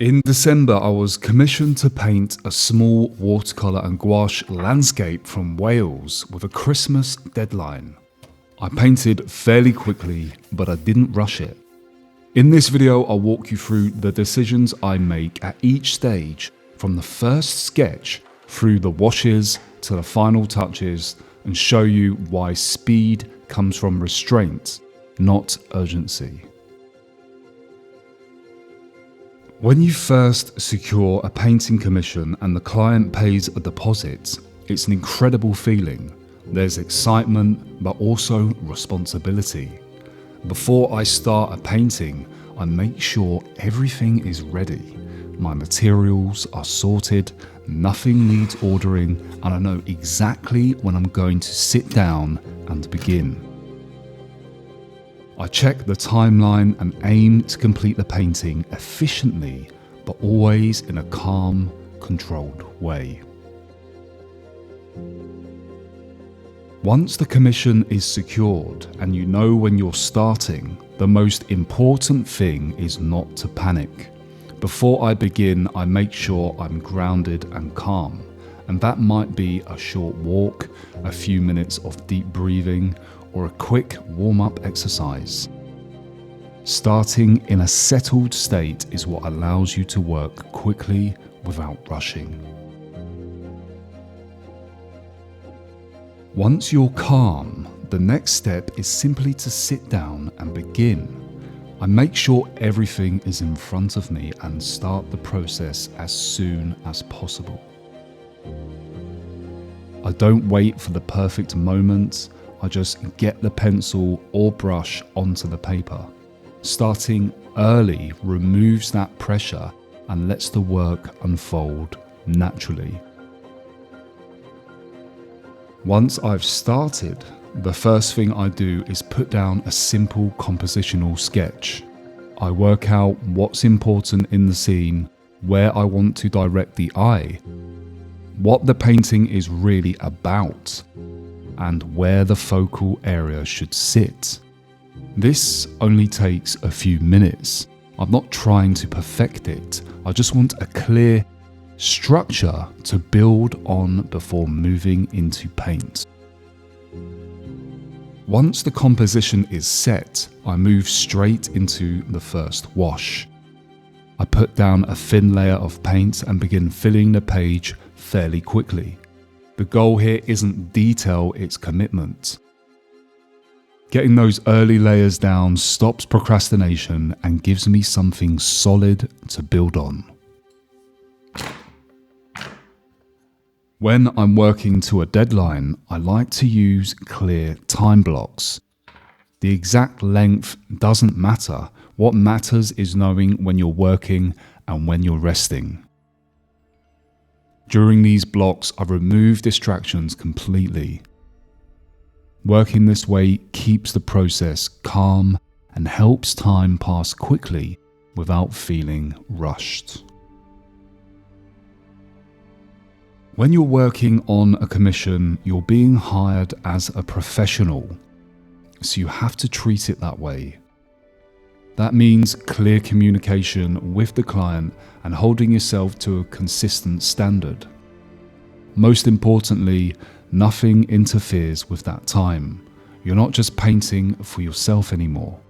In December, I was commissioned to paint a small watercolour and gouache landscape from Wales with a Christmas deadline. I painted fairly quickly, but I didn't rush it. In this video, I'll walk you through the decisions I make at each stage, from the first sketch through the washes to the final touches, and show you why speed comes from restraint, not urgency. When you first secure a painting commission and the client pays a deposit, it's an incredible feeling. There's excitement, but also responsibility. Before I start a painting, I make sure everything is ready. My materials are sorted, nothing needs ordering, and I know exactly when I'm going to sit down and begin. I check the timeline and aim to complete the painting efficiently, but always in a calm, controlled way. Once the commission is secured and you know when you're starting, the most important thing is not to panic. Before I begin, I make sure I'm grounded and calm, and that might be a short walk, a few minutes of deep breathing, or a quick warm-up exercise. Starting in a settled state is what allows you to work quickly without rushing. Once you're calm, the next step is simply to sit down and begin. I make sure everything is in front of me and start the process as soon as possible. I don't wait for the perfect moment. I just get the pencil or brush onto the paper. Starting early removes that pressure and lets the work unfold naturally. Once I've started, the first thing I do is put down a simple compositional sketch. I work out what's important in the scene, where I want to direct the eye, what the painting is really about, and where the focal area should sit. This only takes a few minutes. I'm not trying to perfect it. I just want a clear structure to build on before moving into paint. Once the composition is set, I move straight into the first wash. I put down a thin layer of paint and begin filling the page fairly quickly. The goal here isn't detail, it's commitment. Getting those early layers down stops procrastination and gives me something solid to build on. When I'm working to a deadline, I like to use clear time blocks. The exact length doesn't matter. What matters is knowing when you're working and when you're resting. During these blocks, I remove distractions completely. Working this way keeps the process calm and helps time pass quickly without feeling rushed. When you're working on a commission, you're being hired as a professional, so you have to treat it that way. That means clear communication with the client and holding yourself to a consistent standard. Most importantly, nothing interferes with that time. You're not just painting for yourself anymore.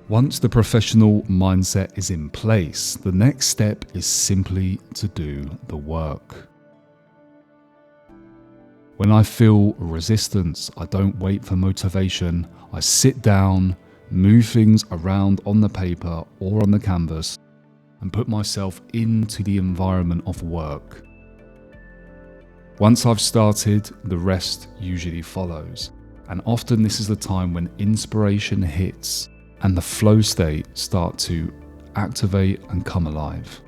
Once the professional mindset is in place, the next step is simply to do the work. When I feel resistance, I don't wait for motivation. I sit down, move things around on the paper or on the canvas, and put myself into the environment of work. Once I've started, the rest usually follows, and often this is the time when inspiration hits and the flow state starts to activate and come alive.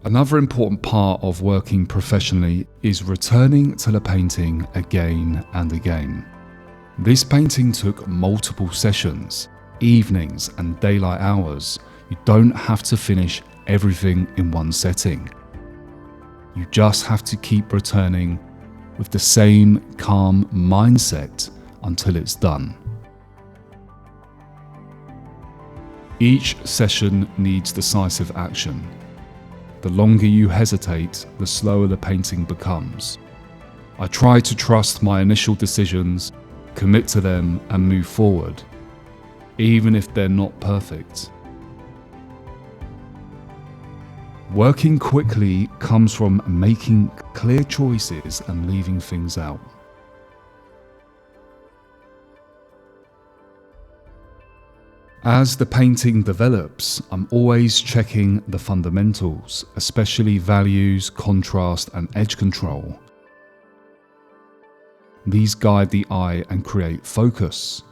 Another important part of working professionally is returning to the painting again and again. This painting took multiple sessions, evenings and daylight hours. You don't have to finish everything in one setting. You just have to keep returning with the same calm mindset until it's done. Each session needs decisive action. The longer you hesitate, the slower the painting becomes. I try to trust my initial decisions, commit to them, and move forward, even if they're not perfect. Working quickly comes from making clear choices and leaving things out. As the painting develops, I'm always checking the fundamentals, especially values, contrast, and edge control. These guide the eye and create focus.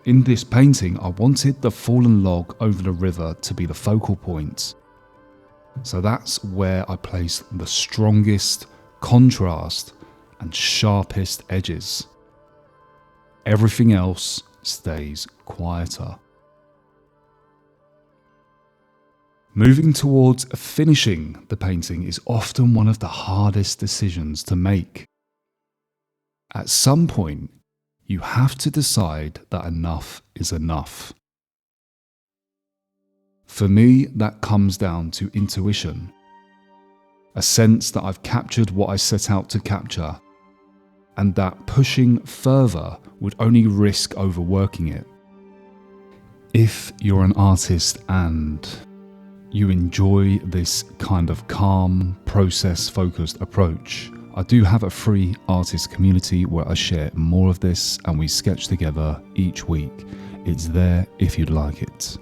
In this painting, I wanted the fallen log over the river to be the focal point. So that's where I place the strongest contrast and sharpest edges. Everything else stays quieter. Moving towards finishing the painting is often one of the hardest decisions to make. At some point, you have to decide that enough is enough. For me, that comes down to intuition, a sense that I've captured what I set out to capture, and that pushing further would only risk overworking it. If you're an artist and you enjoy this kind of calm, process-focused approach, I do have a free artist community where I share more of this and we sketch together each week. It's there if you'd like it.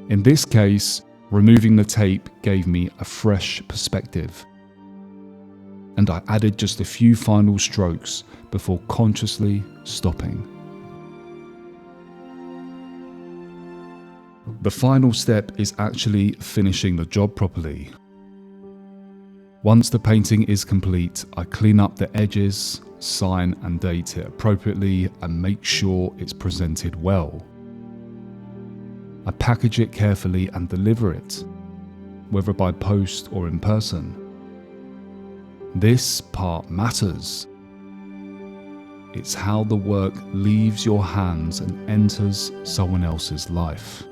In this case, removing the tape gave me a fresh perspective, and I added just a few final strokes before consciously stopping. The final step is actually finishing the job properly. Once the painting is complete, I clean up the edges, sign and date it appropriately, and make sure it's presented well. I package it carefully and deliver it, whether by post or in person. This part matters. It's how the work leaves your hands and enters someone else's life.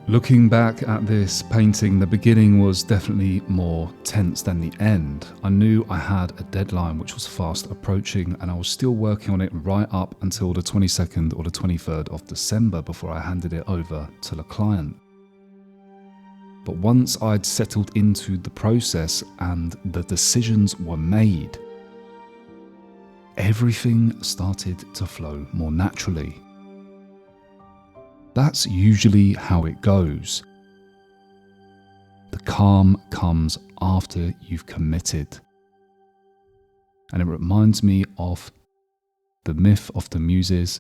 Looking back at this painting, the beginning was definitely more tense than the end. I knew I had a deadline which was fast approaching, and I was still working on it right up until the 22nd or the 23rd of December before I handed it over to the client. But once I'd settled into the process and the decisions were made, everything started to flow more naturally. That's usually how it goes. The calm comes after you've committed. And it reminds me of the myth of the muses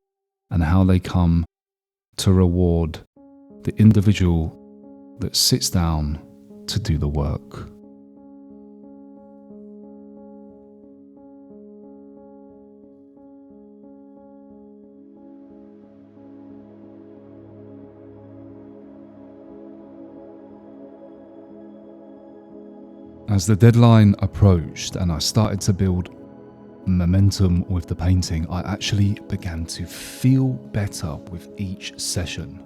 and how they come to reward the individual that sits down to do the work. As the deadline approached and I started to build momentum with the painting, I actually began to feel better with each session.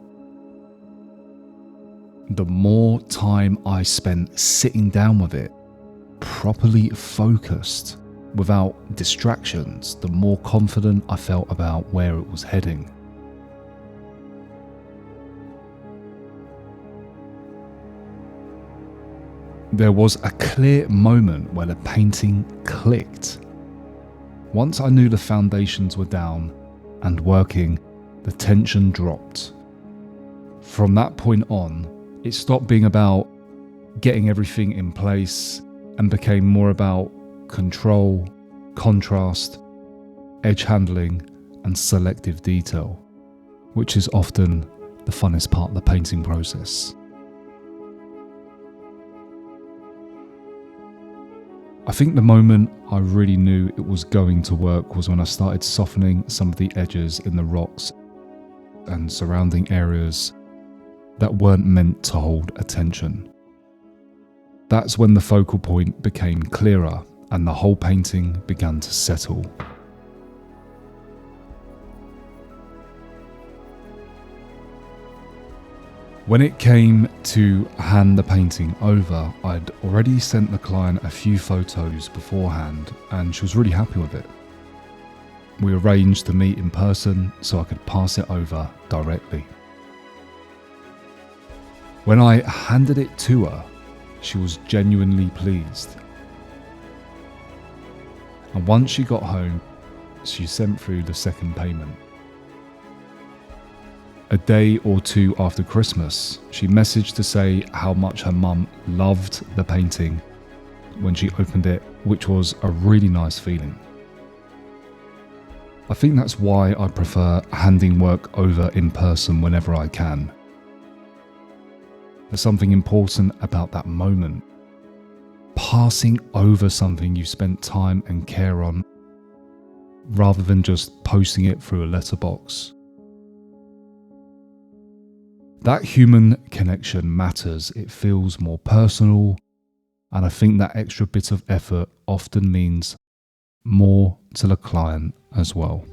The more time I spent sitting down with it, properly focused, without distractions, the more confident I felt about where it was heading. There was a clear moment where the painting clicked. Once I knew the foundations were down and working, the tension dropped. From that point on, it stopped being about getting everything in place and became more about control, contrast, edge handling, and selective detail, which is often the funnest part of the painting process. I think the moment I really knew it was going to work was when I started softening some of the edges in the rocks and surrounding areas that weren't meant to hold attention. That's when the focal point became clearer and the whole painting began to settle. When it came to hand the painting over, I'd already sent the client a few photos beforehand and she was really happy with it. We arranged to meet in person so I could pass it over directly. When I handed it to her, she was genuinely pleased. And once she got home, she sent through the second payment. A day or two after Christmas, she messaged to say how much her mum loved the painting when she opened it, which was a really nice feeling. I think that's why I prefer handing work over in person whenever I can. There's something important about that moment. Passing over something you spent time and care on, rather than just posting it through a letterbox. That human connection matters. It feels more personal, and I think that extra bit of effort often means more to the client as well.